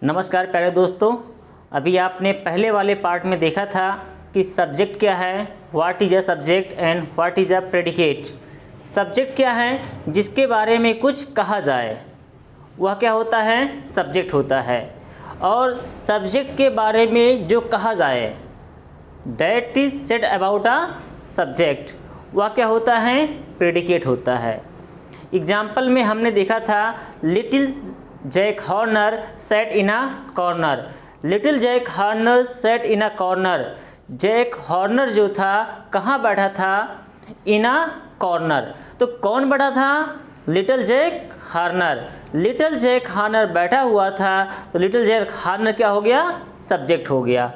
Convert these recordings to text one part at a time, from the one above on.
नमस्कार प्यारे दोस्तों। अभी आपने पहले वाले पार्ट में देखा था कि सब्जेक्ट क्या है, what is a subject and what is a predicate. Subject क्या है, जिसके बारे में कुछ कहा जाए, वह क्या होता है, सब्जेक्ट होता है। और सब्जेक्ट के बारे में जो कहा जाए, that is said about a subject, वह क्या होता है, प्रेडिकेट होता है। एग्जाम्पल में हमने देखा था little Jack Horner set in a corner. Little Jack Horner set in a corner. Jack Horner जो था कहाँ बैठा था, इन अ कॉर्नर। तो कौन बैठा था, little Jack Horner. Little Jack Horner बैठा हुआ था, तो लिटिल जैक हॉर्नर क्या हो गया, सब्जेक्ट हो गया।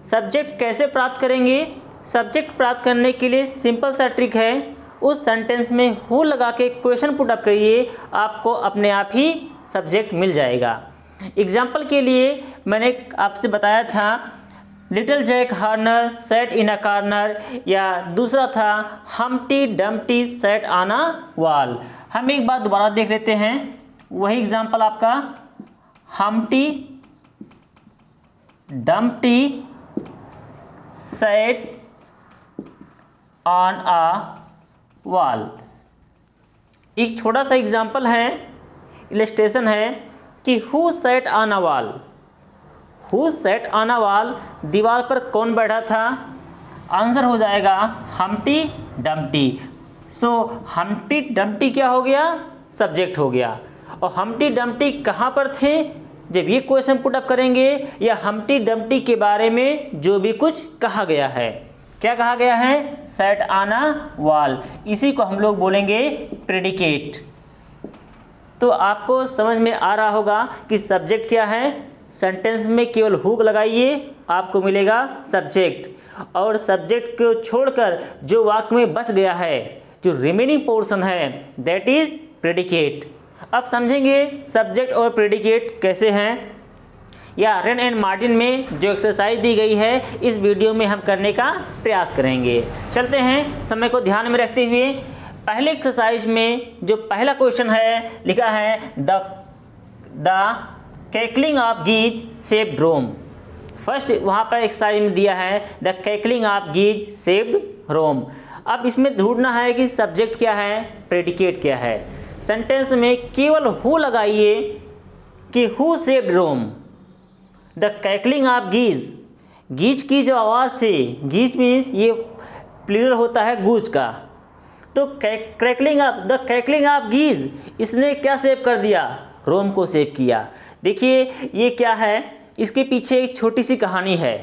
सब्जेक्ट कैसे प्राप्त करेंगे? सब्जेक्ट प्राप्त करने के लिए सिंपल सा ट्रिक है, उस सेंटेंस में हु लगा के क्वेश्चन पुट अप करिए, आपको अपने आप ही सब्जेक्ट मिल जाएगा। एग्जाम्पल के लिए मैंने आपसे बताया था little Jack Horner set in a corner, या दूसरा था Humpty Dumpty set on a wall. हम एक बार दोबारा देख लेते हैं वही एग्जाम्पल आपका, Humpty Dumpty set on a wall. एक छोटा सा एग्जाम्पल है, इलस्ट्रेशन है कि who set on a wall. Who set on a wall, दीवार पर कौन बैठा था? आंसर हो जाएगा हम्प्टी डम्प्टी। सो हम्प्टी डम्प्टी क्या हो गया, सब्जेक्ट हो गया। और हम्प्टी डम्प्टी कहाँ पर थे जब ये क्वेश्चन पुट अप करेंगे, या हम्प्टी डम्प्टी के बारे में जो भी कुछ कहा गया है, क्या कहा गया है, सेट ऑन अ वॉल। इसी को हम लोग बोलेंगे प्रेडिकेट। तो आपको समझ में आ रहा होगा कि सब्जेक्ट क्या है। सेंटेंस में केवल हुक लगाइए, आपको मिलेगा सब्जेक्ट। और सब्जेक्ट को छोड़कर जो वाक्य में बच गया है, जो रिमेनिंग पोर्शन है, दैट इज प्रेडिकेट। अब समझेंगे सब्जेक्ट और प्रेडिकेट कैसे हैं, या रेन एंड मार्टिन में जो एक्सरसाइज दी गई है इस वीडियो में हम करने का प्रयास करेंगे। चलते हैं, समय को ध्यान में रखते हुए। पहले एक्सरसाइज में जो पहला क्वेश्चन है, लिखा है the cackling of geese saved Rome. First वहाँ पर एक्सरसाइज में दिया है the cackling of geese saved Rome. अब इसमें ढूंढना है कि सब्जेक्ट क्या है, प्रेडिकेट क्या है। सेंटेंस में केवल हु लगाइए कि who saved Rome. The cackling of geese, geese की जो आवाज़ थी, गीज मीन्स ये प्लूरल होता है गूज का। तो crackling of, the crackling of geese, इसने क्या सेव कर दिया, रोम को सेव किया। देखिए ये क्या है, इसके पीछे एक छोटी सी कहानी है।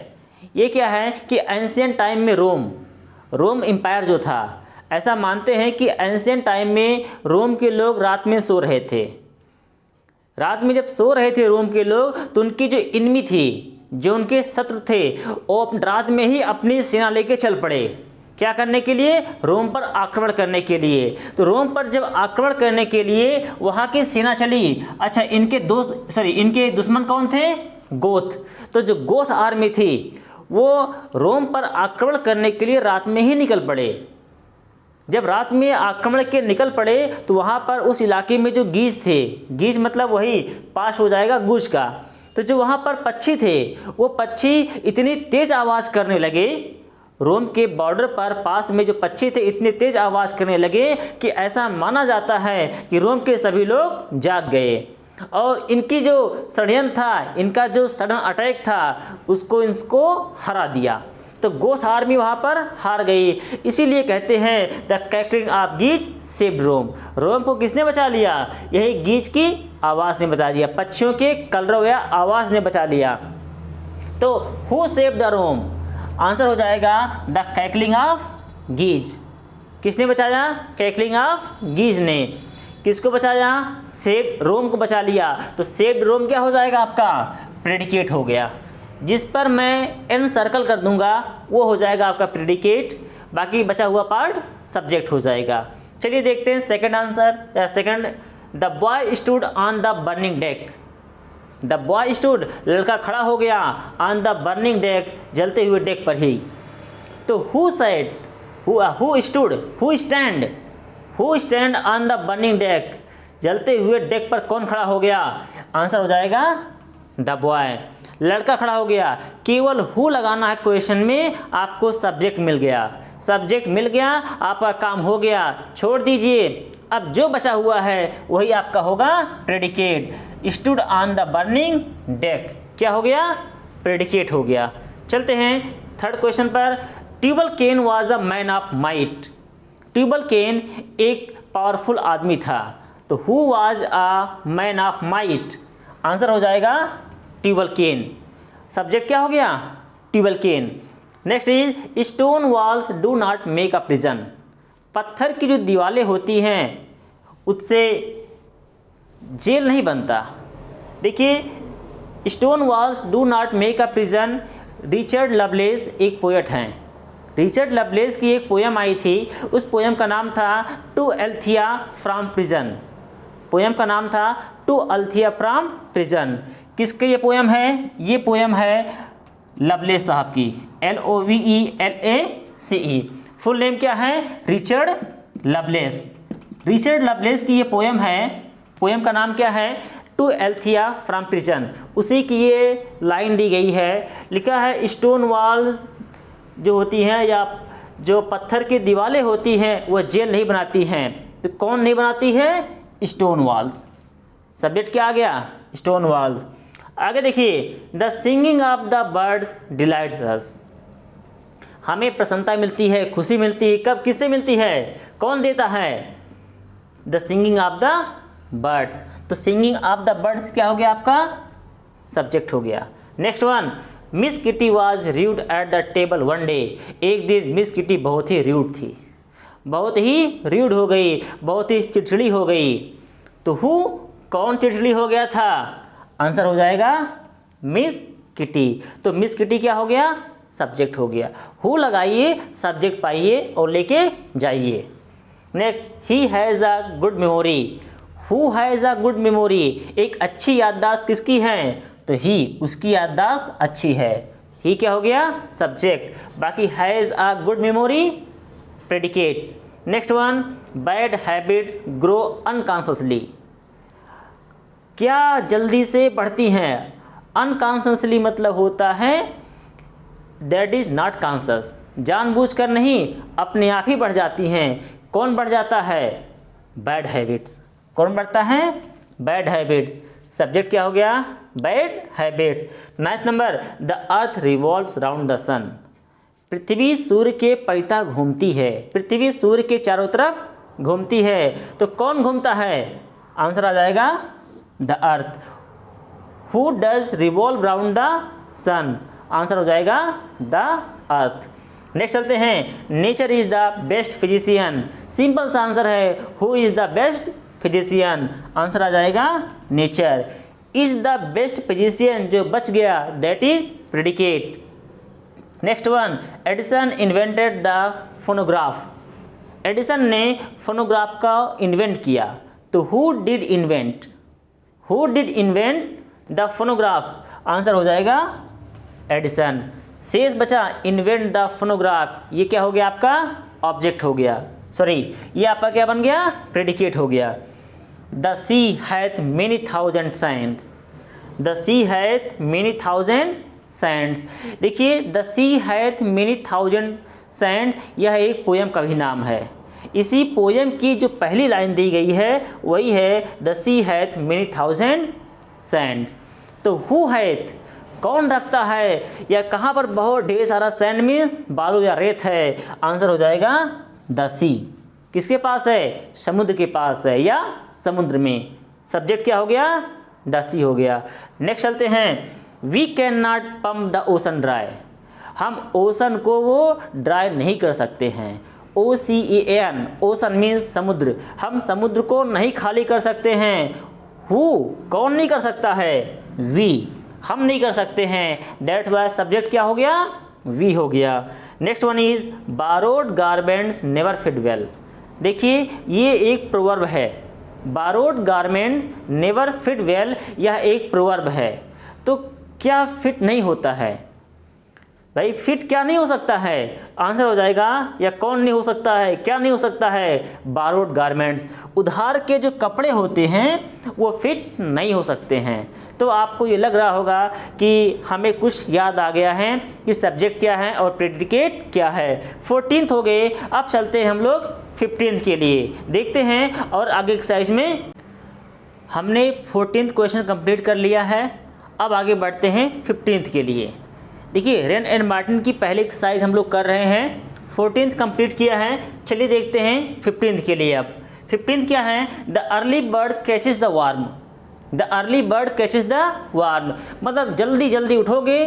ये क्या है कि एंशियंट टाइम में रोम एम्पायर जो था, ऐसा मानते हैं कि एंशियंट टाइम में रोम के लोग रात में सो रहे थे। रात में जब सो रहे थे रोम के लोग, तो उनकी जो इनमी थी, जो उनके शत्रु थे, वो रात में ही अपनी सेना लेके चल पड़े। क्या करने के लिए, रोम पर आक्रमण करने के लिए। तो रोम पर जब आक्रमण करने के लिए वहाँ की सेना चली, अच्छा इनके दुश्मन कौन थे, गोथ। तो जो गोथ आर्मी थी वो रोम पर आक्रमण करने के लिए रात में ही निकल पड़े। जब रात में आक्रमण के निकल पड़े तो वहाँ पर उस इलाके में जो गीज थे, गीज मतलब वही पास हो जाएगा गूज का, तो जो वहाँ पर पक्षी थे, वो पक्षी इतनी तेज आवाज़ करने लगे, रोम के बॉर्डर पर पास में जो पक्षी थे इतने तेज आवाज़ करने लगे कि ऐसा माना जाता है कि रोम के सभी लोग जाग गए। और इनकी जो षड्यंत्र था, इनका जो सडन अटैक था, इसको हरा दिया। तो गोथ आर्मी वहाँ पर हार गई। इसीलिए कहते हैं the cackling of geese saved रोम। रोम को किसने बचा लिया, यही गीज की आवाज़ ने बचा दिया, पक्षियों के कलरव या आवाज़ ने बचा लिया। तो who saved the Rome, answer हो जाएगा द कैकलिंग ऑफ गीज। किसने बचाया, कैकलिंग ऑफ गीज ने। किसको बचाया, सेव्ड रोम को बचा लिया। तो सेव्ड रोम क्या हो जाएगा आपका, प्रेडिकेट हो गया। जिस पर मैं एन सर्कल कर दूंगा वो हो जाएगा आपका प्रेडिकेट, बाकी बचा हुआ पार्ट सब्जेक्ट हो जाएगा। चलिए देखते हैं सेकंड आंसर, या second, the boy stood on the burning deck. The boy stood, लड़का खड़ा हो गया, ऑन द बर्निंग डेक, जलते हुए डेक पर ही। तो who said, who stood, who stand on the burning deck, जलते हुए डेक पर कौन खड़ा हो गया, आंसर हो जाएगा द बॉय। लड़का खड़ा हो गया, केवल हु लगाना है क्वेश्चन में, आपको सब्जेक्ट मिल गया। सब्जेक्ट मिल गया, आपका काम हो गया, छोड़ दीजिए। अब जो बचा हुआ है वही आपका होगा predicate. Stood on the burning deck, क्या हो गया? प्रेडिकेट हो गया। चलते हैं थर्ड क्वेश्चन पर। Tubal Cain was a man of might. Tubal Cain एक पावरफुल आदमी था, तो who was a man of might? Answer हो जाएगा ट्यूबल केन। सब्जेक्ट क्या हो गया? Tubal Cain. Next is stone walls do not make a prison. पत्थर की जो दीवारें होती हैं उससे जेल नहीं बनता। देखिए, stone walls do not make a prison, Richard loveless एक पोएट हैं। रिचर्ड लवलेस की एक पोयम आई थी, उस पोयम का नाम था to Althea from prison. Poem का नाम था टू एल्थिया फ्रॉम प्रिजन। किसके ये पोयम है? ये पोयम है लवलेस साहब की, LOVELACE। फुल नेम क्या है? Richard loveless. रिचर्ड लवलेस की ये पोयम है, पोयम का नाम क्या है? To Althea from prison. उसी की ये लाइन दी गई है, लिखा है स्टोन वॉल्स जो होती हैं या जो पत्थर की दीवारें होती हैं वह जेल नहीं बनाती हैं। तो कौन नहीं बनाती है? Stone walls. सब्जेक्ट क्या आ गया? Stone walls. आगे देखिए, the singing of the birds delights us. हमें प्रसन्नता मिलती है, खुशी मिलती है, कब? किससे मिलती है? कौन देता है? The singing of the birds. तो सिंगिंग ऑफ द बर्ड्स क्या हो गया आपका? सब्जेक्ट हो गया। Next one, miss kitty was rude at the table one day. एक दिन मिस किटी बहुत ही र्यूड थी, बहुत ही र्यूड हो गई, बहुत ही चिड़चिड़ी हो गई। तो हु, कौन चिड़चिड़ी हो गया था? आंसर हो जाएगा मिस किटी। तो मिस किटी क्या हो गया? सब्जेक्ट हो गया। हु लगाइए, सब्जेक्ट पाइए और लेके जाइए। Next, he has a good memory. Who has a good memory, एक अच्छी याददाश्त किसकी है? तो ही, उसकी याददाश्त अच्छी है। ही क्या हो गया? सब्जेक्ट। बाकी has a good memory predicate. Next one, bad habits grow unconsciously. क्या जल्दी से बढ़ती हैं? अनकॉन्शियसली मतलब होता है दैट इज नॉट कॉन्शियस, जानबूझकर नहीं, अपने आप ही बढ़ जाती हैं। कौन बढ़ जाता है? Bad habits. कौन बढ़ता है? Bad habits. सब्जेक्ट क्या हो गया? Bad habits. Ninth number, the earth revolves round the sun. पृथ्वी सूर्य के परितः घूमती है। पृथ्वी सूर्य के चारों तरफ घूमती है। तो कौन घूमता है? आंसर आ जाएगा the earth. Who does revolve round the sun? Answer हो जाएगा द अर्थ। नेक्स्ट चलते हैं, nature is the best physician. Simple सा आंसर है, who is the best physician? Answer आ जाएगा nature. Is the best physician, जो बच गया, that is predicate. Next one, Edison invented the phonograph. Edison ने फोनोग्राफ का इन्वेंट किया। तो who did invent? Who did invent the phonograph? Answer हो जाएगा एडिसन। शेष बचा इन्वेंट द फोनोग्राफ, ये क्या हो गया आपका? ऑब्जेक्ट हो गया, सॉरी ये आपका क्या बन गया? प्रेडिकेट हो गया। The sea hath many thousand sands. The sea hath many thousand sands. देखिए, the sea hath many thousand sand, यह एक पोयम का भी नाम है। इसी पोयम की जो पहली लाइन दी गई है वही है the sea hath many thousand sands. तो हु हैथ, कौन रखता है या कहाँ पर बहुत ढेर सारा सैंड मीन्स बालू या रेत है? आंसर हो जाएगा द सी। किसके पास है? समुद्र के पास है या समुद्र में। सब्जेक्ट क्या हो गया? द सी हो गया। नेक्स्ट चलते हैं, we can not pump the ocean dry. हम ओशन को वो ड्राई नहीं कर सकते हैं। OCEAN, ओशन मीन्स समुद्र। हम समुद्र को नहीं खाली कर सकते हैं। हु, कौन नहीं कर सकता है? वी, हम नहीं कर सकते हैं। दैट वाई सब्जेक्ट क्या हो गया? वी हो गया। Next one is borrowed garments never fit well. देखिए, ये एक प्रोवर्ब है। Borrowed garments never fit well, यह एक प्रोवर्ब है। तो क्या फिट नहीं होता है? भाई फिट क्या नहीं हो सकता है? आंसर हो जाएगा या कौन नहीं हो सकता है, क्या नहीं हो सकता है? बारोड गारमेंट्स, उधार के जो कपड़े होते हैं वो फिट नहीं हो सकते हैं। तो आपको ये लग रहा होगा कि हमें कुछ याद आ गया है कि सब्जेक्ट क्या है और प्रेडिकेट क्या है। 14th हो गए, अब चलते हैं हम लोग 15th के लिए, देखते हैं। और आगे एक्सरसाइज में हमने 14th क्वेश्चन कंप्लीट कर लिया है, अब आगे बढ़ते हैं 15th के लिए। देखिए रेन एंड मार्टिन की पहली एक्सरसाइज हम लोग कर रहे हैं, 14th कंप्लीट किया है। चलिए देखते हैं 15th के लिए। अब 15th क्या है? The early bird catches the warm. The early bird catches the warm मतलब जल्दी जल्दी उठोगे।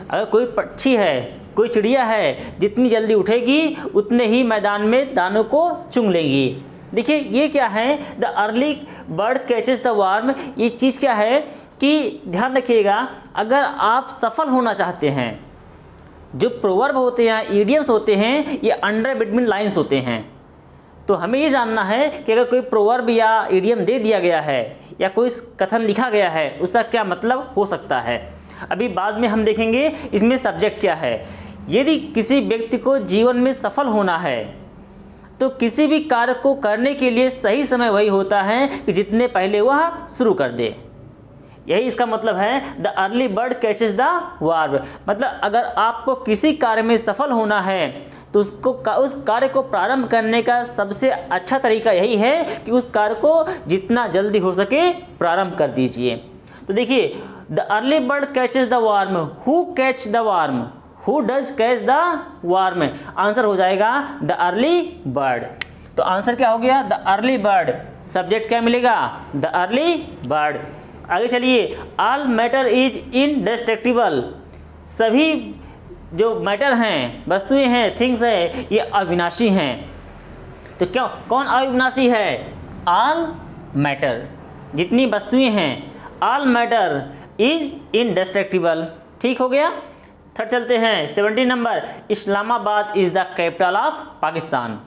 अगर कोई पक्षी है, कोई चिड़िया है, जितनी जल्दी उठेगी उतने ही मैदान में दानों को चुंग लेंगी। देखिए ये क्या है? The early bird catches the warm, ये चीज़ क्या है कि ध्यान रखिएगा, अगर आप सफल होना चाहते हैं, जो प्रोवर्ब होते हैं, इडियम्स होते हैं, ये अंडर बिटवीन लाइंस होते हैं। तो हमें ये जानना है कि अगर कोई प्रोवर्ब या इडियम दे दिया गया है या कोई कथन लिखा गया है, उसका क्या मतलब हो सकता है। अभी बाद में हम देखेंगे इसमें सब्जेक्ट क्या है। यदि किसी व्यक्ति को जीवन में सफल होना है तो किसी भी कार्य को करने के लिए सही समय वही होता है कि जितने पहले वह शुरू कर दे। यही इसका मतलब है, the early bird catches the warm. मतलब अगर आपको किसी कार्य में सफल होना है तो उस कार्य को प्रारंभ करने का सबसे अच्छा तरीका यही है कि उस कार्य को जितना जल्दी हो सके प्रारंभ कर दीजिए। तो देखिए, the early bird catches the warm, who catch the warm, who does catch the warm. Answer हो जाएगा द अर्ली बर्ड। तो आंसर क्या हो गया? The early bird. सब्जेक्ट क्या मिलेगा? The early bird. आगे चलिए, ऑल मैटर इज इनडेस्ट्रक्टिबल। सभी जो मैटर हैं, वस्तुएं हैं, थिंग्स हैं, ये अविनाशी हैं। तो क्या कौन अविनाशी है? ऑल मैटर, जितनी वस्तुएं हैं, ऑल मैटर इज इनडेस्ट्रक्टिबल। ठीक हो गया। थर्ड चलते हैं 17 number, Islamabad is the capital of Pakistan.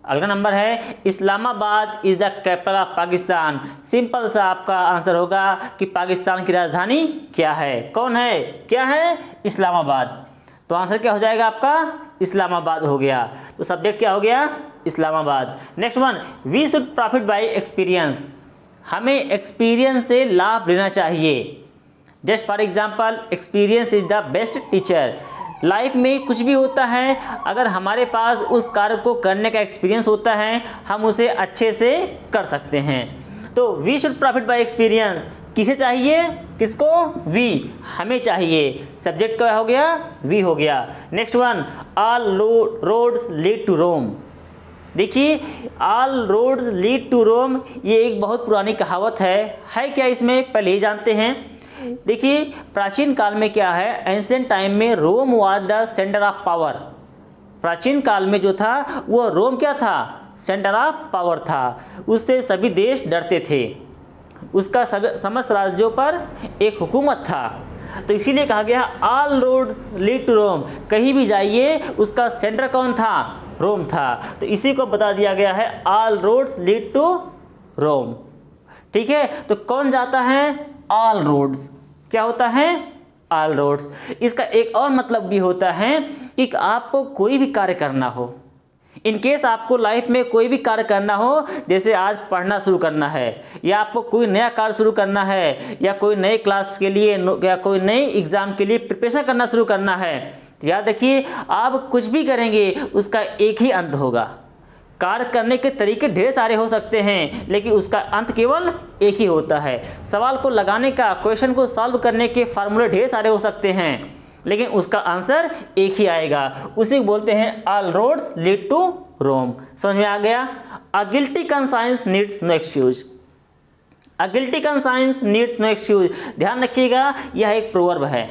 अगला नंबर है Islamabad is the capital of Pakistan. Simple सा आपका आंसर होगा कि पाकिस्तान की राजधानी क्या है? कौन है? क्या है? इस्लामाबाद। तो आंसर क्या हो जाएगा आपका? इस्लामाबाद हो गया। तो सब्जेक्ट क्या हो गया? Islamabad. Next one, we should profit by experience. हमें एक्सपीरियंस से लाभ लेना चाहिए। Just for example, experience is the best teacher. Life में कुछ भी होता है, अगर हमारे पास उस कार्य को करने का एक्सपीरियंस होता है, हम उसे अच्छे से कर सकते हैं। तो we should profit by experience किसे चाहिए? किसको? वी, हमें चाहिए। सब्जेक्ट क्या हो गया? वी हो गया। Next one, all roads lead to Rome. देखिए, all roads lead to Rome, ये एक बहुत पुरानी कहावत है क्या इसमें? पहले ही जानते हैं। देखिए, प्राचीन काल में क्या है, एंशिएंट टाइम में Rome was the centre of power. प्राचीन काल में जो था वो रोम क्या था? सेंटर ऑफ पावर था। उससे सभी देश डरते थे, उसका समस्त राज्यों पर एक हुकूमत था। तो इसीलिए कहा गया ऑल रोड्स लीड टू रोम। कहीं भी जाइए, उसका सेंटर कौन था? रोम था। तो इसी को बता दिया गया है, all roads lead to Rome. ठीक है, तो कौन जाता है? All roads. क्या होता है? All roads. इसका एक और मतलब भी होता है कि आपको कोई भी कार्य करना हो, इन केस आपको लाइफ में कोई भी कार्य करना हो, जैसे आज पढ़ना शुरू करना है, या आपको कोई नया कार्य शुरू करना है, या कोई नए क्लास के लिए या कोई नए एग्जाम के लिए प्रिपरेशन करना शुरू करना है, तो याद रखिए, आप कुछ भी करेंगे उसका एक ही अंत होगा। कार्य करने के तरीके ढेर सारे हो सकते हैं, लेकिन उसका अंत केवल एक ही होता है। सवाल को लगाने का, क्वेश्चन को सॉल्व करने के फार्मूले ढेर सारे हो सकते हैं, लेकिन उसका आंसर एक ही आएगा। उसी को बोलते हैं all roads lead to Rome. समझ में आ गया? A guilty conscience needs no excuse. A guilty conscience needs no excuse. ध्यान रखिएगा, यह एक प्रोवर्ब है।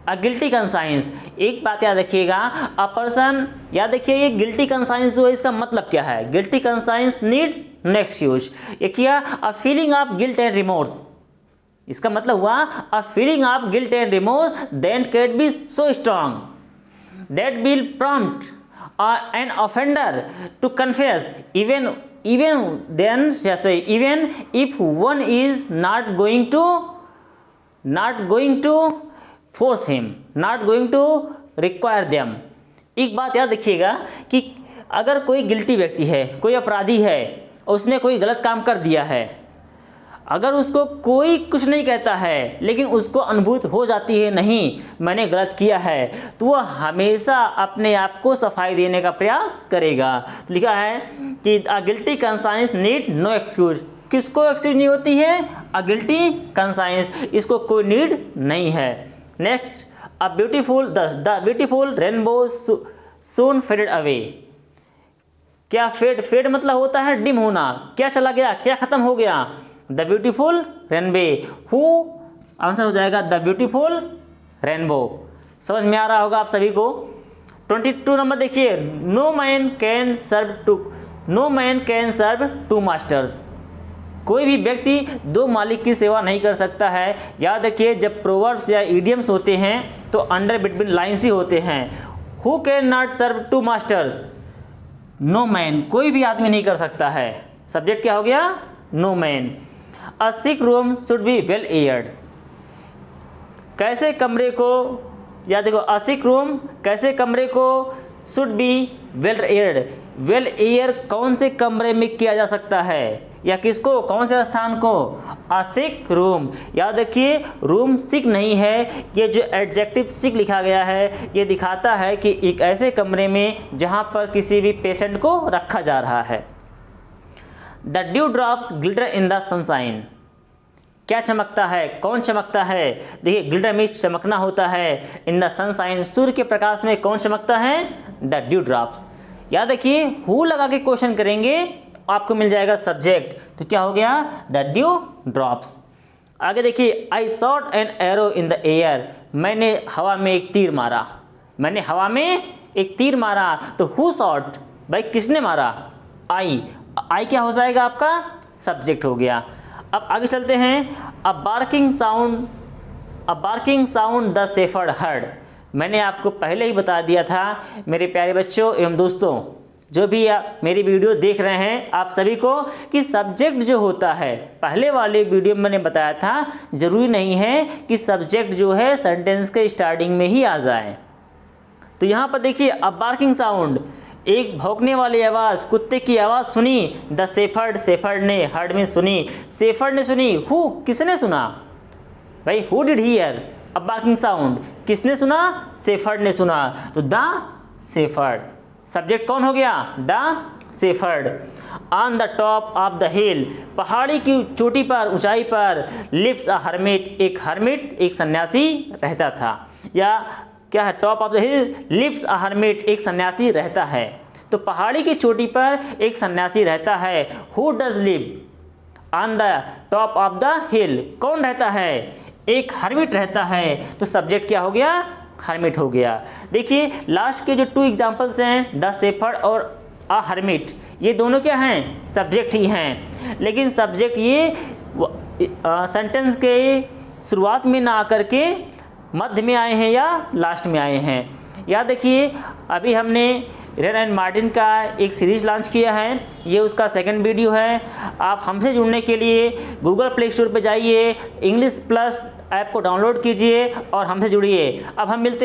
अ गिल्टी कंसाइंस, एक बात याद रखिएगा, अ पर्सन, याद रखिए ये गिल्टी कंसाइंस जो है इसका मतलब क्या है? Guilty conscience needs no excuse. ये किया a feeling of guilt and remorse. इसका मतलब हुआ a feeling of guilt and remorse then can be so strong that will prompt an offender to confess even then, even if one is not going to force him, not going to require them. एक बात याद रखिएगा कि अगर कोई guilty व्यक्ति है, कोई अपराधी है, उसने कोई गलत काम कर दिया है, अगर उसको कोई कुछ नहीं कहता है लेकिन उसको अनुभूति हो जाती है नहीं मैंने गलत किया है, तो वह हमेशा अपने आप को सफाई देने का प्रयास करेगा। तो लिखा है कि a guilty conscience need no excuse. किसको एक्सक्यूज नहीं होती है? अ गिल्टी कंसाइंस, इसको कोई नीड नहीं है। Next, a beautiful the beautiful rainbow soon faded away. क्या फेड मतलब होता है डिम होना, क्या चला गया, क्या खत्म हो गया? द ब्यूटीफुल रेनबे, हु आंसर हो जाएगा द ब्यूटीफुल रेनबो। समझ में आ रहा होगा आप सभी को। 22 नंबर देखिए, no man can serve two masters. कोई भी व्यक्ति दो मालिक की सेवा नहीं कर सकता है। याद रखिए, जब प्रोवर्ब्स या इडियम्स होते हैं तो अंडर बिटवीन लाइन्स ही होते हैं। Who cannot serve two masters? No man, कोई भी आदमी नहीं कर सकता है। सब्जेक्ट क्या हो गया? No man. A sick room should be well aired. कैसे कमरे को, या देखो, अ सिक रूम कैसे कमरे को should be well aired. Well air कौन से कमरे में किया जा सकता है, या किसको, कौन से स्थान को? अ सिक रूम। याद रखिए, रूम सिक नहीं है, ये जो एडजेक्टिव सिक लिखा गया है ये दिखाता है कि एक ऐसे कमरे में जहां पर किसी भी पेशेंट को रखा जा रहा है। The due drops glitter in the sunshine. क्या चमकता है, कौन चमकता है? देखिए, ग्लिटर में चमकना होता है। इन द सनशाइन, सूर्य के प्रकाश में कौन चमकता है? The due drops. याद रखिए, हु लगा के क्वेश्चन करेंगे आपको मिल जाएगा सब्जेक्ट, तो क्या हो गया? The due drops. आगे देखिए, आई shot an arrow in the air. मैंने हवा में एक तीर मारा। मैंने हवा में एक तीर मारा, तो हु शॉट, भाई किसने मारा? आई। आई क्या हो जाएगा आपका? सब्जेक्ट हो गया। अब आगे चलते हैं। A barking sound the shepherd heard. मैंने आपको पहले ही बता दिया था मेरे प्यारे बच्चों एवं दोस्तों, जो भी आप मेरी वीडियो देख रहे हैं, आप सभी को, कि सब्जेक्ट जो होता है, पहले वाले वीडियो में मैंने बताया था, जरूरी नहीं है कि सब्जेक्ट जो है सेंटेंस के स्टार्टिंग में ही आ जाए। तो यहाँ पर देखिए, अ बार्किंग साउंड, एक भौंकने वाली आवाज़, कुत्ते की आवाज़ सुनी। द शेफर्ड, शेफर्ड ने, हर्ड में सुनी, शेफर्ड ने सुनी। हु, किसने सुना? भाई who did here a barking sound, किसने सुना? शेफर्ड ने सुना, तो द शेफर्ड। सब्जेक्ट कौन हो गया? The shepherd. On the top of the hill, पहाड़ी की चोटी पर, ऊंचाई पर, लिव्स अ हर्मिट, एक हर्मिट, एक सन्यासी रहता था। या क्या है? Top of the hill lives a hermit, एक सन्यासी रहता है। तो पहाड़ी की चोटी पर एक सन्यासी रहता है। Who does live on the top of the हिल, कौन रहता है? एक हर्मिट रहता है। तो सब्जेक्ट क्या हो गया? हर्मिट हो गया। देखिए, लास्ट के जो 2 एग्जाम्पल्स हैं, द शेफर्ड और अ हर्मिट, ये दोनों क्या हैं? सब्जेक्ट ही हैं। लेकिन सब्जेक्ट ये सेंटेंस के शुरुआत में ना आकर के मध्य में आए हैं या लास्ट में आए हैं। याद रखिए, अभी हमने रिन एंड मार्टिन का एक सीरीज लॉन्च किया है, ये उसका 2nd वीडियो है। आप हमसे जुड़ने के लिए गूगल प्ले स्टोर पर जाइए, इंग्लिश प्लस ऐप को डाउनलोड कीजिए और हमसे जुड़िए। अब हम मिलते